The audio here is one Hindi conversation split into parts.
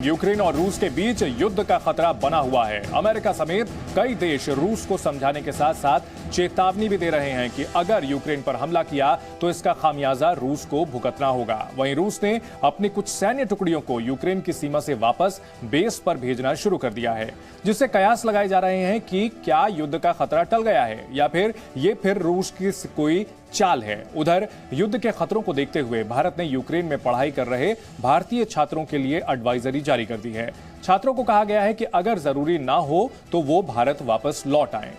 यूक्रेन और रूस के बीच युद्ध का खतरा बना हुआ है। अमेरिका समेत कई देश रूस को समझाने के साथ साथ चेतावनी भी दे रहे हैं कि अगर यूक्रेन पर हमला किया तो इसका खामियाजा रूस को भुगतना होगा। वहीं रूस ने अपनी कुछ सैन्य टुकड़ियों को यूक्रेन की सीमा से वापस बेस पर भेजना शुरू कर दिया है, जिससे कयास लगाए जा रहे हैं कि क्या युद्ध का खतरा टल गया है या फिर रूस की कोई चाल है। उधर युद्ध के खतरों को देखते हुए भारत ने यूक्रेन में पढ़ाई कर रहे भारतीय छात्रों के लिए एडवाइजरी जारी कर दी है। छात्रों को कहा गया है कि अगर जरूरी ना हो तो वो भारत वापस लौट आएं।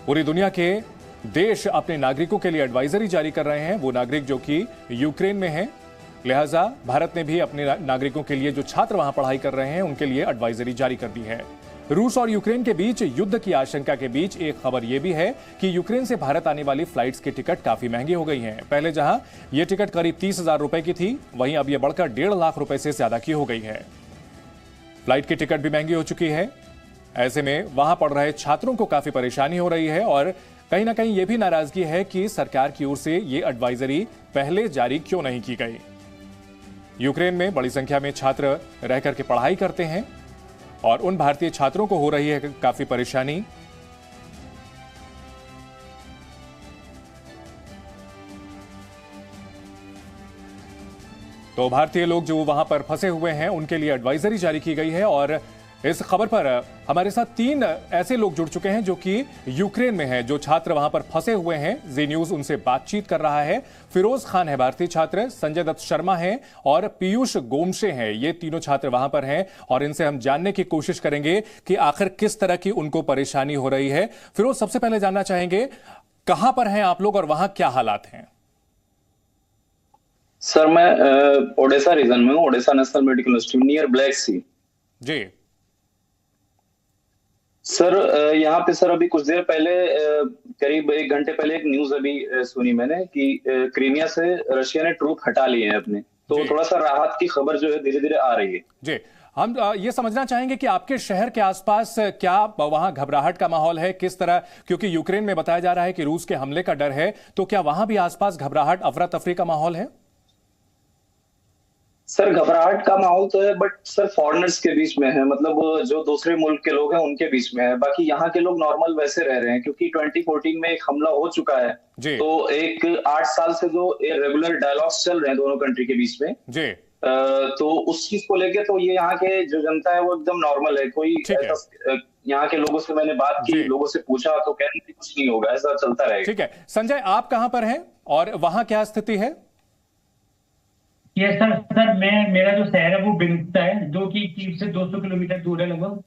पूरी दुनिया के देश अपने नागरिकों के लिए एडवाइजरी जारी कर रहे हैं, वो नागरिक जो कि यूक्रेन में हैं। लिहाजा भारत ने भी अपने नागरिकों के लिए, जो छात्र वहां पढ़ाई कर रहे हैं, उनके लिए एडवाइजरी जारी कर दी है। रूस और यूक्रेन के बीच युद्ध की आशंका के बीच एक खबर यह भी है कि यूक्रेन से भारत आने वाली फ्लाइट्स की टिकट काफी महंगी हो गई हैं। पहले जहां यह टिकट करीब 30,000 रुपए की थी, वहीं अब यह बढ़कर 1.5 लाख रुपए से ज्यादा की हो गई है। फ्लाइट की टिकट भी महंगी हो चुकी है। ऐसे में वहां पढ़ रहे छात्रों को काफी परेशानी हो रही है और कहीं ना कहीं यह भी नाराजगी है कि सरकार की ओर से यह एडवाइजरी पहले जारी क्यों नहीं की गई। यूक्रेन में बड़ी संख्या में छात्र रह करके पढ़ाई करते हैं और उन भारतीय छात्रों को हो रही है काफी परेशानी। तो भारतीय लोग जो वहां पर फंसे हुए हैं उनके लिए एडवाइजरी जारी की गई है और इस खबर पर हमारे साथ 3 ऐसे लोग जुड़ चुके हैं जो कि यूक्रेन में हैं, जो छात्र वहां पर फंसे हुए हैं। जी न्यूज उनसे बातचीत कर रहा है। फिरोज खान है भारतीय छात्र, संजय दत्त शर्मा हैं और पीयूष गोमशे हैं। ये तीनों छात्र वहां पर हैं और इनसे हम जानने की कोशिश करेंगे कि आखिर किस तरह की उनको परेशानी हो रही है। फिरोज, सबसे पहले जानना चाहेंगे कहां पर हैं आप लोग और वहां क्या हालात हैं? सर, मैं ओडिशा रीजन में हूँ, Odisha national medical institute near black sea. जी सर, यहाँ पे सर अभी कुछ देर पहले, करीब 1 घंटे पहले एक न्यूज अभी सुनी मैंने कि क्रीमिया से रशिया ने ट्रूप हटा लिए हैं अपने, तो थोड़ा सा राहत की खबर जो है धीरे धीरे आ रही है। जी, हम ये समझना चाहेंगे कि आपके शहर के आसपास क्या वहां घबराहट का माहौल है, किस तरह, क्योंकि यूक्रेन में बताया जा रहा है कि रूस के हमले का डर है, तो क्या वहां भी आसपास घबराहट, अफरा तफरी का माहौल है? सर, घबराहट का माहौल तो है, बट सर फॉरेनर्स के बीच में है, मतलब जो दूसरे मुल्क के लोग हैं उनके बीच में है। बाकी यहाँ के लोग नॉर्मल वैसे रह रहे हैं, क्योंकि 2014 में एक हमला हो चुका है। तो एक 8 साल से जो रेगुलर डायलॉग्स चल रहे हैं दोनों कंट्री के बीच में, तो उस चीज को लेके तो ये यहाँ के जो जनता है वो एकदम नॉर्मल है। कोई ऐसा, यहाँ के लोगों से मैंने बात की, लोगों से पूछा तो कह रहे थे कुछ नहीं होगा, ऐसा चलता रहेगा। ठीक है संजय, आप कहां पर हैं और वहां क्या स्थिति है? ये सर मेरा जो शहर है वो बिंगता है, जो कि कीव से 200 किलोमीटर दूर है लगभग।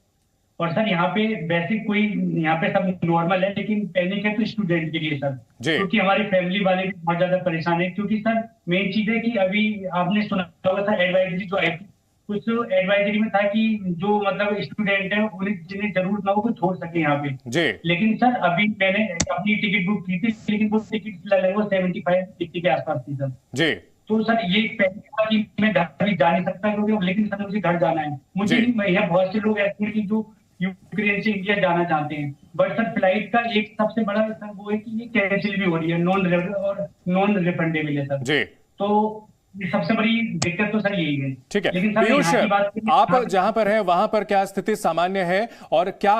और सर यहाँ पे बेसिक कोई, यहाँ पे सब नॉर्मल है, लेकिन पैनिक है तो स्टूडेंट के लिए सर, क्योंकि हमारी फैमिली वाले भी बहुत ज्यादा परेशान है। क्योंकि सर मेन चीज है कि अभी आपने सुना होगा था एडवाइजरी जो आई थी, कुछ एडवाइजरी में था कि जो मतलब स्टूडेंट है उन्हें जिन्हें जरूरत ना हो वो छोड़ सके यहाँ पे। लेकिन सर अभी मैंने अपनी टिकट बुक की थी, लेकिन वो टिकट लगभग 75-80 के आसपास थी सर। तो सर ये पहले था कि मैं घर भी जा नहीं सकता, क्योंकि लेकिन सर मुझे घर जाना है। मुझे यहाँ बहुत से लोग ऐसे हैं कि जो यूक्रेन से इंडिया जाना चाहते हैं, बट सर फ्लाइट का एक सबसे बड़ा सर वो है कि ये कैंसिल भी हो रही है, नॉन रिफंडेबल है सर। तो ये सबसे बड़ी दिक्कत तो सर यही है। ठीक है पीयूष, आप जहां पर हैं वहां पर क्या स्थिति सामान्य है और क्या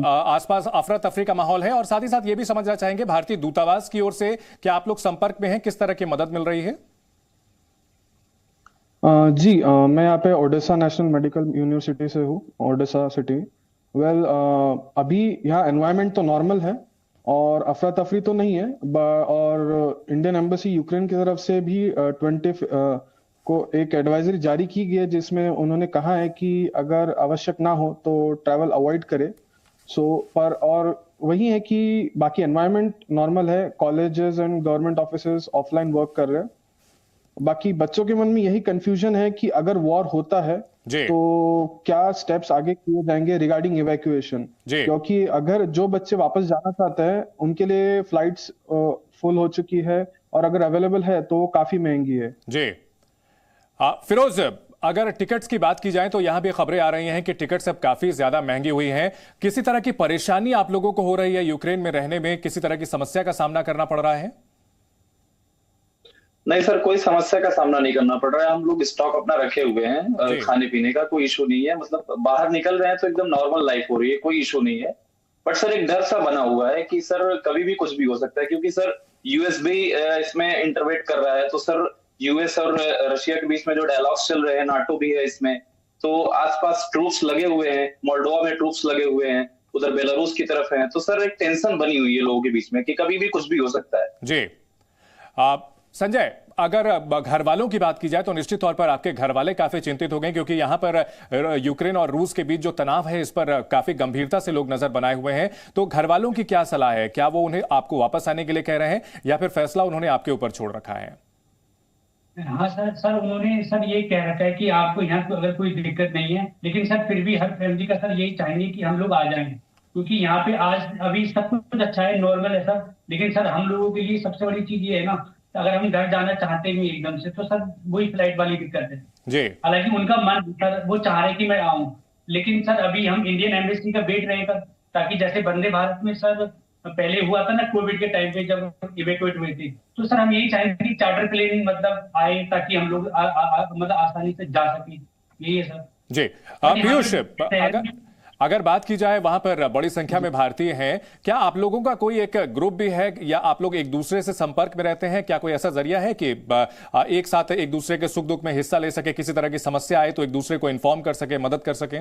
आसपास अफरा तफरी का माहौल है? और साथ ही साथ ये भी समझना चाहेंगे भारतीय दूतावास की ओर से क्या आप लोग संपर्क में हैं, किस तरह की मदद मिल रही है? जी, मैं यहाँ पे ओडिशा नेशनल मेडिकल यूनिवर्सिटी से हूँ, ओडिशा सिटी। अभी यहाँ एनवायरनमेंट तो नॉर्मल है और अफरा तफरी तो नहीं है। और इंडियन एम्बेसी यूक्रेन की तरफ से भी 20 को एक एडवाइजरी जारी की गई है, जिसमें उन्होंने कहा है कि अगर आवश्यक ना हो तो ट्रैवल अवॉइड करे। और वही है कि बाकी एनवायरनमेंट नॉर्मल है, colleges and government offices offline work कर रहे हैं। बाकी बच्चों के मन में यही कंफ्यूजन है कि अगर वॉर होता है तो क्या स्टेप्स आगे किए जाएंगे रिगार्डिंग इवैक्यूएशन, क्योंकि अगर जो बच्चे वापस जाना चाहते हैं उनके लिए फ्लाइट्स फुल हो चुकी है और अगर अवेलेबल है तो वो काफी महंगी है। जी फिरोज, अगर टिकट्स की बात की जाए तो यहां भी खबरें आ रही हैं कि टिकट्स अब काफी ज्यादा महंगी हुई हैं। किसी तरह की परेशानी आप लोगों को हो रही है यूक्रेन में रहने में? किसी तरह की समस्या का सामना करना पड़ रहा है? नहीं सर, कोई समस्या का सामना नहीं करना पड़ रहा है। हम लोग स्टॉक अपना रखे हुए हैं, खाने पीने का कोई इशू नहीं है। मतलब बाहर निकल रहे हैं तो एकदम नॉर्मल लाइफ हो रही है, कोई इशू नहीं है। बट सर एक डर सा बना हुआ है कि सर कभी भी कुछ भी हो सकता है, क्योंकि सर यूएस भी इसमें इंटरवेट कर रहा है। तो सर यूएस और रशिया के बीच में जो डायलॉग्स चल रहे हैं, नाटो भी है इसमें, तो आसपास ट्रूप्स लगे हुए हैं, मोल्डोवा में ट्रूप्स लगे हुए हैं, उधर बेलारूस की तरफ है। तो सर एक टेंशन बनी हुई है लोगों के बीच में कि कभी भी कुछ भी हो सकता है। जी संजय, अगर घर वालों की बात की जाए तो निश्चित तौर पर आपके घर वाले काफी चिंतित हो गए, क्योंकि यहां पर यूक्रेन और रूस के बीच जो तनाव है इस पर काफी गंभीरता से लोग नजर बनाए हुए हैं। तो घर वालों की क्या सलाह है? क्या वो उन्हें आपको वापस आने के लिए कह रहे हैं या फिर फैसला उन्होंने आपके ऊपर छोड़ रखा है? हाँ सर उन्होंने सर ये कह रखा है कि आपको यहाँ तो अगर कोई दिक्कत नहीं है, लेकिन सर फिर भी हर फैमिली का सर यही चाहेंगे कि हम लोग आ जाएं, क्योंकि यहाँ पे आज अभी सब कुछ अच्छा है, नॉर्मल है सर। लेकिन सर हम लोगों के लिए सबसे बड़ी चीज ये है ना, अगर हम घर जाना चाहते हैं एकदम से, तो सर वही फ्लाइट वाली दिक्कत है जी। हालांकि उनका मन सर वो चाह रहे कि मैं आऊं, लेकिन सर अभी हम इंडियन एम्बेसी का वेट रहेगा, ताकि जैसे वंदे भारत में सर पहले हुआ था ना कोविड के टाइम पे जब इवेक्यूएट हुए थे, तो सर हम यही चाहेंगे कि चार्टर प्लेन मतलब आए, ताकि हम लोग मतलब आसानी से जा सके। यही है सर जी। पीयूष, अगर बात की जाए वहां पर बड़ी संख्या में भारतीय हैं, क्या आप लोगों का कोई एक ग्रुप भी है या आप लोग एक दूसरे से संपर्क में रहते हैं? क्या कोई ऐसा जरिया है कि एक साथ एक दूसरे के सुख दुख में हिस्सा ले सके, किसी तरह की समस्या आए तो एक दूसरे को इन्फॉर्म कर सके, मदद कर सके?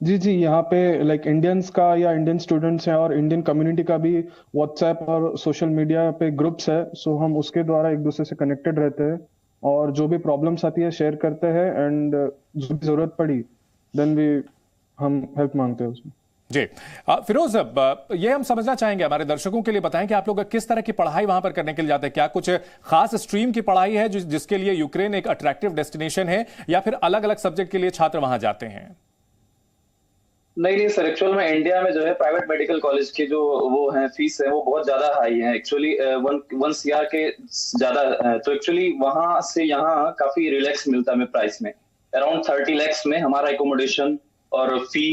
जी, यहाँ पे लाइक इंडियंस का या इंडियन स्टूडेंट्स हैं और इंडियन कम्युनिटी का भी व्हाट्सएप और सोशल मीडिया पे ग्रुप्स है। सो हम उसके द्वारा एक दूसरे से कनेक्टेड रहते हैं और जो भी प्रॉब्लम्स आती है शेयर करते हैं, एंड जो भी जरूरत पड़ी देन हम हेल्प मांगते हैं उसमें। जी फिरोज, ये हम समझना चाहेंगे, हमारे दर्शकों के लिए बताएं कि आप लोग किस तरह की पढ़ाई वहां पर करने के लिए जाते हैं? क्या कुछ खास स्ट्रीम की पढ़ाई है जिसके लिए यूक्रेन एक अट्रैक्टिव डेस्टिनेशन है, या फिर अलग अलग सब्जेक्ट के लिए छात्र वहां जाते हैं? नहीं सर, एक्चुअल में इंडिया में जो है प्राइवेट मेडिकल कॉलेज की जो वो है फीस है वो बहुत ज्यादा हाई है, एक्चुअली 1 CR के ज्यादा। तो एक्चुअली वहां से यहाँ काफी रिलैक्स मिलता है प्राइस में। अराउंड 30 lakhs में हमारा एकोमोडेशन और फी,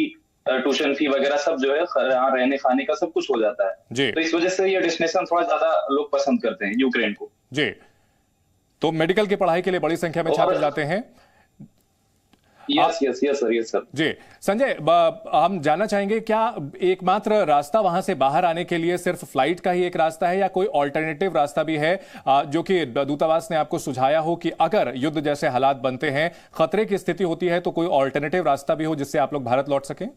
ट्यूशन फी वगैरह सब जो है यहाँ रहने खाने का सब कुछ हो जाता है जी। तो इस वजह से ये डेस्टिनेशन थोड़ा ज्यादा लोग पसंद करते हैं यूक्रेन को जी। तो मेडिकल की पढ़ाई के लिए बड़ी संख्या में छात्र जाते हैं। यस सर जी। संजय, हम जानना चाहेंगे क्या एकमात्र रास्ता वहां से बाहर आने के लिए सिर्फ फ्लाइट का ही एक रास्ता है, या कोई ऑल्टरनेटिव रास्ता भी है जो कि दूतावास ने आपको सुझाया हो कि अगर युद्ध जैसे हालात बनते हैं, खतरे की स्थिति होती है, तो कोई ऑल्टरनेटिव रास्ता भी हो जिससे आप लोग भारत लौट सकें?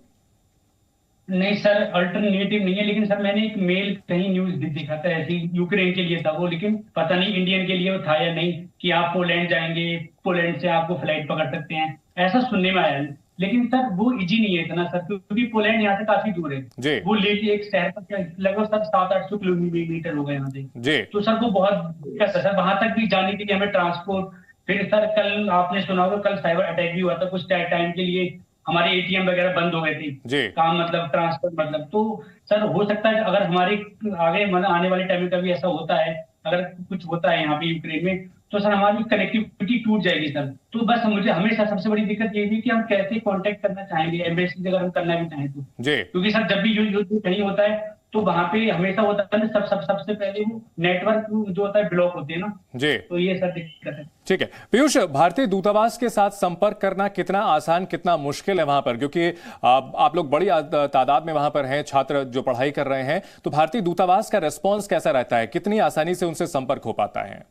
नहीं सर, अल्टरनेटिव नहीं है, लेकिन सर मैंने एक मेल कहीं न्यूज देखा था ऐसी, यूक्रेन के लिए था वो, लेकिन पता नहीं इंडियन के लिए वो था या नहीं, कि आप पोलैंड जाएंगे, पोलैंड से आपको फ्लाइट पकड़ सकते हैं, ऐसा सुनने में आया। लेकिन सर वो इजी नहीं है इतना सर, क्योंकि पोलैंड यहाँ से काफी दूर है। वो लेके एक शहर तक लगभग सर 700-800 किलोमीटर होगा यहाँ से। तो सर वो बहुत दिक्कत है सर, वहां तक भी जाने के लिए हमें ट्रांसपोर्ट। फिर सर कल आपने सुना होगा, कल साइबर अटैक भी हुआ था, कुछ टाइम के लिए हमारे ATM वगैरह बंद हो गए थे काम, मतलब ट्रांसफर मतलब। तो सर हो सकता है अगर हमारे आगे मतलब आने वाले टाइम में कभी ऐसा होता है, अगर कुछ होता है यहाँ पे यूक्रेन में, तो सर हमारी कनेक्टिविटी टूट जाएगी सर। तो बस मुझे हमेशा सबसे बड़ी दिक्कत ये थी कि हम कैसे कांटेक्ट करना चाहेंगे एम्बेसी से, अगर हम करना भी चाहें तो। क्योंकि सर जब भी युद्ध कहीं होता है तो वहां पे हमेशा होता है ना, सबसे पहले वो नेटवर्क जो होता है ब्लॉक होते हैं ना जी। तो ये सर दिक्कत है। ठीक है पीयूष, भारतीय दूतावास के साथ संपर्क करना कितना आसान कितना मुश्किल है वहां पर, क्योंकि आप लोग बड़ी तादाद में वहां पर हैं, छात्र जो पढ़ाई कर रहे हैं, तो भारतीय दूतावास का रेस्पॉन्स कैसा रहता है? कितनी आसानी से उनसे संपर्क हो पाता है?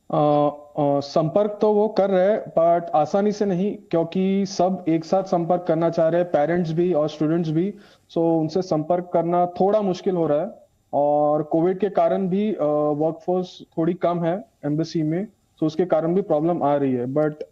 संपर्क तो वो कर रहे हैं, बट आसानी से नहीं, क्योंकि सब एक साथ संपर्क करना चाह रहे हैं, पेरेंट्स भी और स्टूडेंट्स भी। सो उनसे संपर्क करना थोड़ा मुश्किल हो रहा है, और कोविड के कारण भी वर्कफोर्स थोड़ी कम है एम्बेसी में, तो उसके कारण भी प्रॉब्लम आ रही है। बट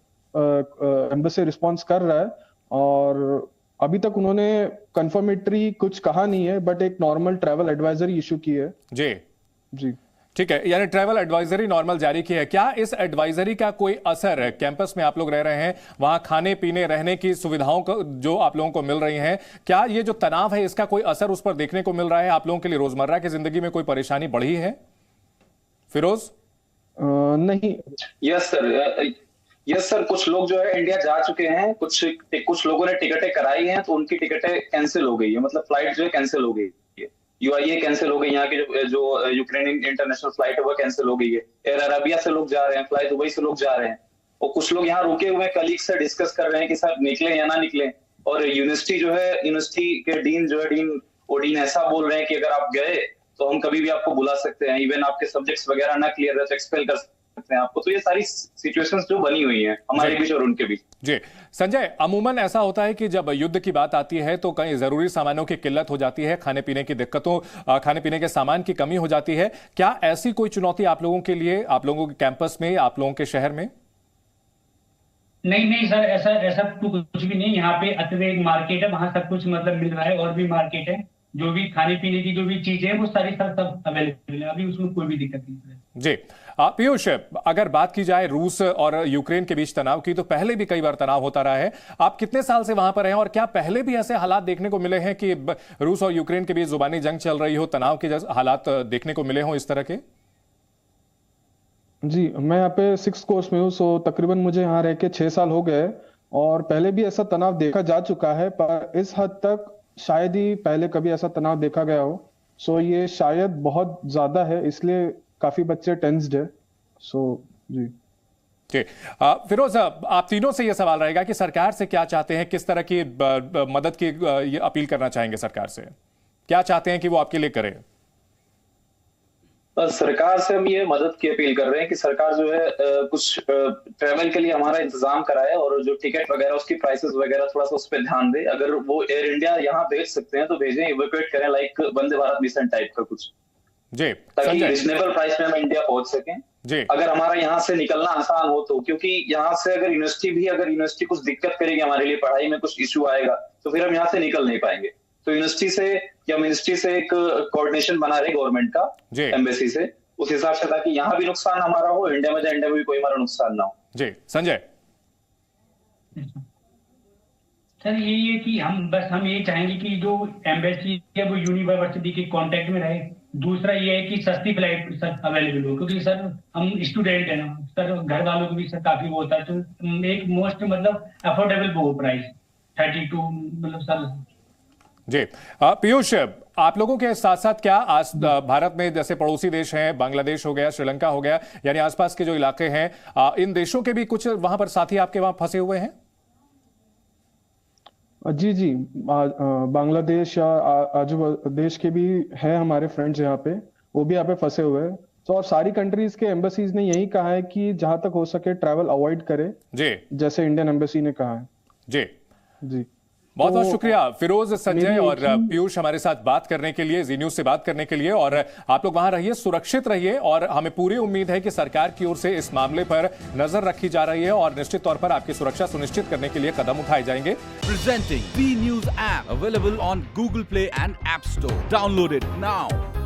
एम्बेसी रिस्पॉन्स कर रहा है, और अभी तक उन्होंने कंफर्मेटरी कुछ कहा नहीं है, बट एक नॉर्मल ट्रैवल एडवाइजरी इशू की है जी। ठीक है, यानी ट्रैवल एडवाइजरी नॉर्मल जारी की है। क्या इस एडवाइजरी का कोई असर है, कैंपस में आप लोग रह रहे हैं, वहां खाने पीने रहने की सुविधाओं को जो आप लोगों को मिल रही हैं, क्या ये जो तनाव है इसका कोई असर उस पर देखने को मिल रहा है? आप लोगों के लिए रोजमर्रा की जिंदगी में कोई परेशानी बढ़ी है? फिरोज? नहीं। यस सर, कुछ लोग जो है इंडिया जा चुके हैं, कुछ लोगों ने टिकटें कराई हैं, तो उनकी टिकटें कैंसिल हो गई है, मतलब फ्लाइट जो है कैंसिल हो गई है। UIA कैंसिल हो गई, यहाँ की जो यूक्रेनियन इंटरनेशनल फ्लाइट है वो कैंसिल हो गई है। एयर अरेबिया से लोग जा रहे हैं, फ्लाई दुबई से लोग जा रहे हैं, और कुछ लोग यहाँ रुके हुए कलीग से डिस्कस कर रहे हैं कि सर निकले या ना निकले। और यूनिवर्सिटी जो है, यूनिवर्सिटी के डीन जो है, डीन ओडीन ऐसा बोल रहे हैं कि अगर आप गए तो हम कभी भी आपको बुला सकते हैं, इवन आपके सब्जेक्ट्स वगैरह ना क्लियर है तो एक्सपेल कर सकते हैं आपको। तो ये सारी सिचुएशंस जो बनी हुई हैं हमारे बीच और उनके बीच। जी संजय, अमूमन ऐसा होता है कि जब युद्ध की बात आती है तो कई जरूरी सामानों की किल्लत हो जाती है, खाने पीने की दिक्कतों, खाने पीने के सामान की कमी हो जाती है। क्या ऐसी कोई चुनौती आप लोगों के लिए, आप लोगों के कैंपस में, आप लोगों के शहर में? नहीं सर, ऐसा तो कुछ भी नहीं। यहाँ पे अतवे एक मार्केट है, वहाँ सब कुछ मतलब मिल रहा है, और भी मार्केट है, जो भी खाने पीने की जो भी चीजें हैं वो सारी सब अवेलेबल है, अभी उसमें कोई भी दिक्कत नहीं है। जी पीयूष, अगर बात की जाए रूस और यूक्रेन के बीच तनाव की, तो पहले भी कई बार तनाव होता रहा है। आप कितने साल से वहां पर हैं और क्या पहले भी ऐसे हालात देखने को मिले हैं कि रूस और यूक्रेन के बीच जुबानी जंग चल रही हो, तनाव के हालात देखने को मिले हों इस तरह के? जी, मैं यहाँ पे 6th कोर्स में हूँ, सो तकरीबन मुझे यहाँ रह के 6 साल हो गए, और पहले भी ऐसा तनाव देखा जा चुका है, पर इस हद तक शायद ही पहले कभी ऐसा तनाव देखा गया हो। सो ये शायद बहुत ज्यादा है, इसलिए काफी बच्चे टेंस्ड है। सो जी फिरोज, आप तीनों से यह सवाल रहेगा कि सरकार से क्या चाहते हैं, किस तरह की मदद की अपील करना चाहेंगे सरकार से, क्या चाहते हैं कि वो आपके लिए करे? सरकार से हम ये मदद की अपील कर रहे हैं कि सरकार जो है कुछ ट्रेवल के लिए हमारा इंतजाम कराए, और जो टिकट वगैरह उसकी प्राइसेस वगैरह थोड़ा सा उस पर ध्यान दे। अगर वो एयर इंडिया यहाँ भेज सकते हैं तो भेजें, इवैक्यूएट करें, like Vande Bharat mission type का कुछ, जी, ताकि रिजनेबल प्राइस में हम इंडिया पहुंच सकें। जी, अगर हमारा यहाँ से निकलना आसान हो तो, क्योंकि यहाँ से अगर यूनिवर्सिटी कुछ दिक्कत करेगी हमारे लिए, पढ़ाई में कुछ इश्यू आएगा, तो फिर हम यहाँ से निकल नहीं पाएंगे। तो यूनिवर्सिटी से या मिनिस्ट्री से एक कोऑर्डिनेशन बना रहे गवर्नमेंट का, एम्बेसी से, उस हिसाब से, ताकि यहाँ भी नुकसान हमारा हो, इंडिया में भी कोई हमारा नुकसान ना हो। जी संजय। सर यही है कि हम ये चाहेंगे कि जो एम्बेसी है वो यूनिवर्सिटी के कांटेक्ट में रहे। दूसरा ये है कि सस्ती फ्लाइट सर अवेलेबल हो, क्योंकि सर हम स्टूडेंट है ना सर, घर वालों को भी सर काफी वो होता है, तो एक मोस्ट मतलब अफोर्डेबल वो प्राइस 32 मतलब सर। जी पीयूष, आप लोगों के साथ साथ क्या आज भारत में जैसे पड़ोसी देश हैं, बांग्लादेश हो गया, श्रीलंका हो गया, यानी आसपास के जो इलाके हैं, इन देशों के भी कुछ वहां पर साथी आपके वहां फंसे हुए हैं? जी, बांग्लादेश या आजू देश के भी है हमारे फ्रेंड्स यहाँ पे, वो भी यहाँ पे फंसे हुए हैं। तो और सारी कंट्रीज के एम्बेसीज ने यही कहा है कि जहां तक हो सके ट्रैवल अवॉइड करें, जी, जैसे इंडियन एम्बेसी ने कहा है। जी जी, बहुत बहुत शुक्रिया फिरोज, संजय और पीयूष हमारे साथ बात करने के लिए, जी न्यूज से बात करने के लिए। और आप लोग वहां रहिए, सुरक्षित रहिए, और हमें पूरी उम्मीद है कि सरकार की ओर से इस मामले पर नजर रखी जा रही है और निश्चित तौर पर आपकी सुरक्षा सुनिश्चित करने के लिए कदम उठाए जाएंगे। Presenting B news app available on Google Play and App Store. Download it now.